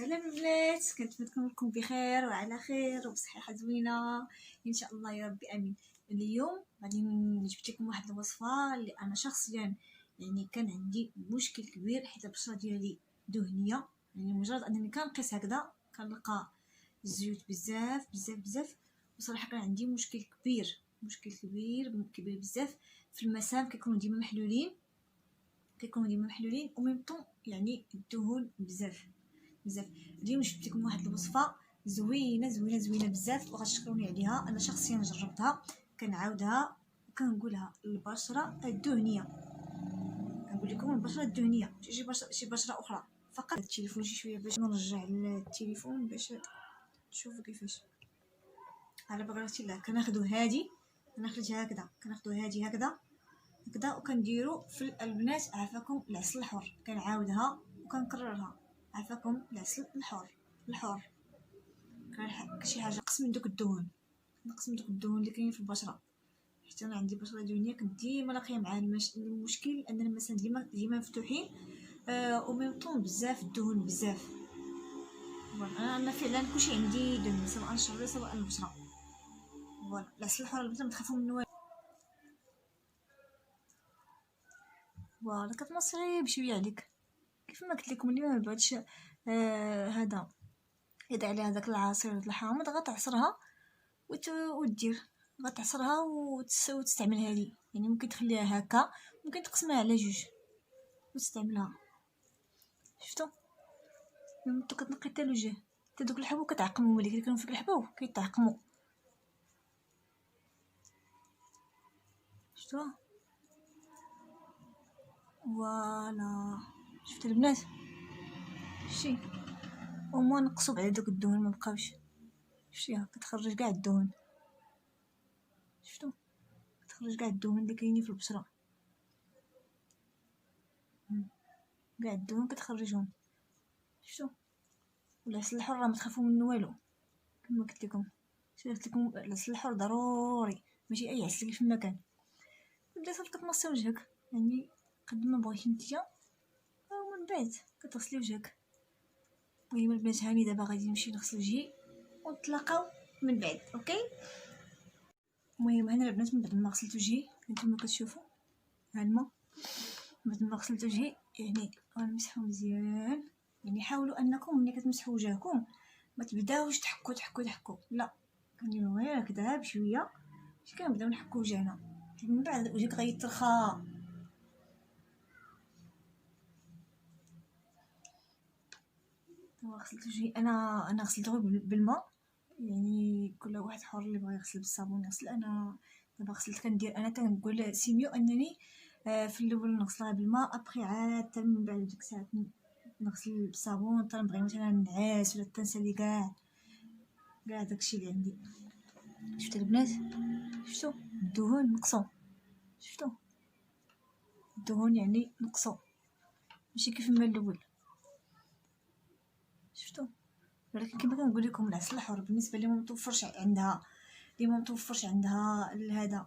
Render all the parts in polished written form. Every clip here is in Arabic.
سلام البنات، كنتمنى تكونوا بخير وعلى خير وبصحه زوينه ان شاء الله يا ربي امين. اليوم غادي جبت لكم واحد الوصفه اللي انا شخصيا يعني كان عندي مشكل كبير حيت البشره ديالي دهنيه. يعني مجرد انني كنقيس هكذا كنلقى الزيوت بزاف بزاف بزاف، وصراحه كان عندي مشكل كبير بزاف في المسام. كيكونوا ديما محلولين وميمطون يعني الدهون بزاف. اليوم جبت لكم واحد الوصفه زوينه بزاف وغتشكروني عليها. انا شخصيا جربتها، كنعاودها وكنقولها البشره الدهنيه. كنقول لكم البشره الدهنيه شي بشره اخرى. فقط التليفون شويه باش نرجع التليفون باش تشوفوا كيفاش. على بقرتي الله كناخذوا هادي، كناخذها هكذا وكنديروا في البنات عافاكم العسل الحر. كنعاودها وكنكررها عافاكم العسل الحر. شي حاجه نقص من دوك الدهون اللي كاينين في البشره، حيت انا عندي بشره دهنيه. كنت ديما لاقيه مع المشكل ان المسام ديما مفتوحين وميمطون بزاف الدهون بزاف. انا فعلا كلشي عندي دهن، سواء الشعر سواء البشره. فوالا العسل الحر البنات ما تخافوا منه. فوالا كتمصري بشويه عليك كيف ما قلت لكم اليوم. ما بعدش هذا يد عليها هذاك العصير الحامض، غتعصرها وتدير غتعصرها وتستعمل هذه. يعني ممكن تخليها هكا، ممكن تقسمها على جوج وتستعملها. شفتوا ملي كتنقي حتى الوجه حتى دوك الحبوب كتعقموا، ملي كيكونوا فيك الحبوب كيتعقموا. شفتوا فوالا. شفت البنات شتي وما نقصوا بعد دوك الدهون ما بقاوش. شتيها كتخرج كاع الدهون. شفتوا كتخرج كاع الدهون اللي كاينين في البشره، كاع الدهون كتخرجهم. شفتوا والعسل الحر راه ما تخافوا منه والو. كما قلت لكم العسل الحر ضروري، ماشي اي عسل كيف ما كان. بدا صافي كتمصي وجهك يعني قد ما بغيتي نتيا، ومن بعد كتغسلي وجهك. المهم البنات هاني دابا غادي نمشي نغسل وجهي ونتلاقاو من بعد. اوكي. المهم هنا البنات من بعد ما غسلت وجهي نتوما كتشوفوا ها الماء. بعد ما غسلت وجهي يعني غنمسحو مزيان. يعني حاولوا انكم ملي كتمسحوا وجهكم ما تبداوش تحكوا لا، كنديروا غير هكذا بشويه باش كنبداو نحكوا وجهنا، من بعد وجهك غيترخى. غسلت وجهي انا غسلته بالماء. يعني كل واحد حر اللي بغى يغسل بالصابون يغسل. انا دابا غسلت كندير انا تنقول سيميو انني في الاول نغسلها بالماء ابخي عاد من بعد ديك الساعه نغسل بالصابون. تنبغي مثلا نعاس ولا تنسالي كاع داكشي اللي عندي. شفت البنات شفتوا الدهون نقصوا. شفتوا الدهون يعني نقصوا ماشي كيف ما الاول. شفتوا. ولكن كما كنقول لكم العسل الحر بالنسبه لي ما متوفرش عندها هذا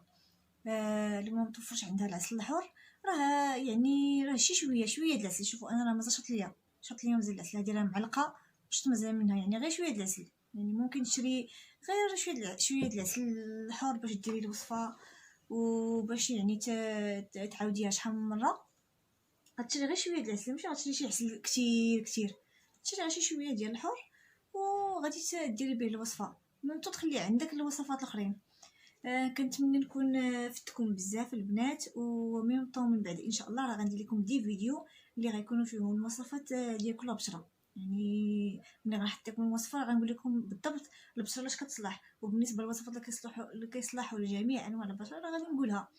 اللي ما متوفرش عندها العسل الحر. راه شي شويه د العسل. شوفوا انا راه مازال شاط ليا مزال العسل. هذه راه معلقه شفت مزال منها، يعني غير شويه د العسل. يعني ممكن تشري غير شويه د العسل الحر باش ديري الوصفه وباش يعني تعاوديها شحال من مره. غتشري غير شويه د العسل، ماشي غتشري شي عسل كتير. تشري غير شي شويه ديال الحر وغادي ديري به الوصفه. ممكن تخلي عندك الوصفات الاخرين. كنتمنى نكون فتكم بزاف البنات. ومن بعد ان شاء الله راه غندير لكم دي فيديو اللي غيكونوا فيهم الوصفات ديال كل بشره. يعني ملي غنحط لكم الوصفه غنقول لكم بالضبط البشره لاش كتصلح. وبالنسبه للوصفات اللي كيصلحوا لجميع انواع البشره راه غادي نقولها،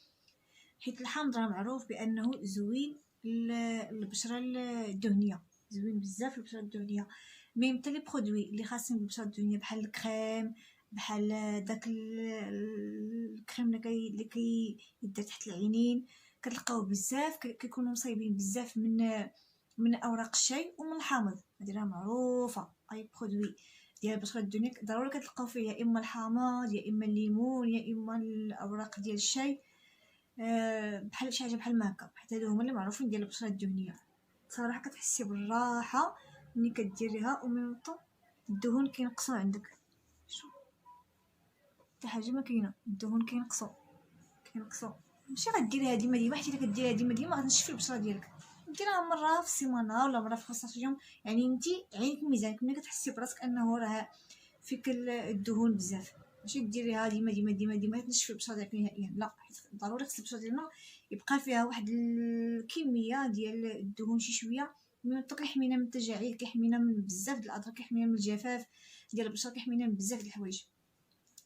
حيت الحامض راه معروف بانه زوين البشره الدهنيه، زوين بزاف البشره الدهنيه. ميم حتى لي برودوي اللي خاصين بالبشره الدهنيه بحال الكريم، بحال داك الكريم اللي يدير تحت العينين كتلقاوه بزاف كيكونوا مصايبين بزاف من اوراق الشاي ومن الحامض. هذه راه معروفه. اي برودوي ديال البشره الدهنيه ضروري كتلقاو فيه يا اما الحامض يا اما الليمون يا اما الاوراق ديال الشاي. بحال شي حاجه بحال ما هكا، حيت هادو هما اللي معروفين ديال البشره الدهنيه. صراحه كتحسي بالراحه ملي كديريها ومن طون الدهون كينقصوا عندك. شوف حتى حاجه ما كاينه، الدهون كينقصوا ماشي غديريها ديما ديما، حيت الا كديريها ديما ديما غتنشفي البشره ديالك. ديرها مره في السيمانه ولا مره في 15 يوم، يعني انت عينك ميزانك ملي كتحسي براسك انه راه فيك الدهون بزاف، ماشي ديريها ديما ديما ديما ديما تنشفي البشره ديالك نهائيا، لا، حيت ضروري خص البشره ديالنا يبقى فيها واحد الكميه ديال الدهون شي شويه، من كيحمينا من التجاعيد، كيحمينا من بزاف د الاضرار، كيحمينا من الجفاف ديال البشره، كيحمينا من بزاف د الحوايج.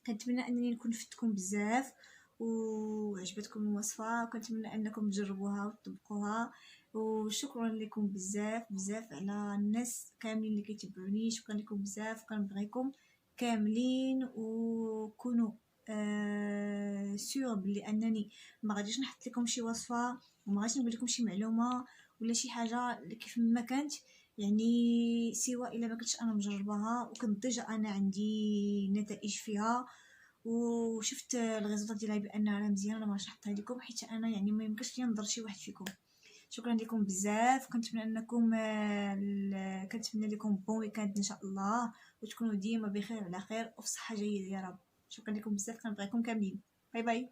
كنتمنى انني نكون فدتكم بزاف وعجبتكم الوصفه، وكنتمنى انكم تجربوها وتطبقوها. وشكرا لكم بزاف بزاف على الناس كاملين اللي كيتبعوني، شكرا لكم بزاف، كنبغيكم كاملين، وكونوا سيغ بلي انني ما غاديش نحط لكم شي وصفه وما غاديش نقول لكم شي معلومه ولا شي حاجه كيف ما كانت، يعني سواء الا ما كنتش انا مجرباها وكنضج انا عندي نتائج فيها وشفت الريزلطات ديالها بانها راه مزيانه، ما غاديش نحطها لكم حيت انا يعني ما يمكنش لي نضر شي واحد فيكم. شكرا لكم بزاف، كنتمنى انكم كنتمنى لكم بون ويكاند ان شاء الله، وتكونوا ديما بخير على خير وفي صحه جيده يا رب. شكرا لكم بزاف، كنبغيكم كاملين. باي باي.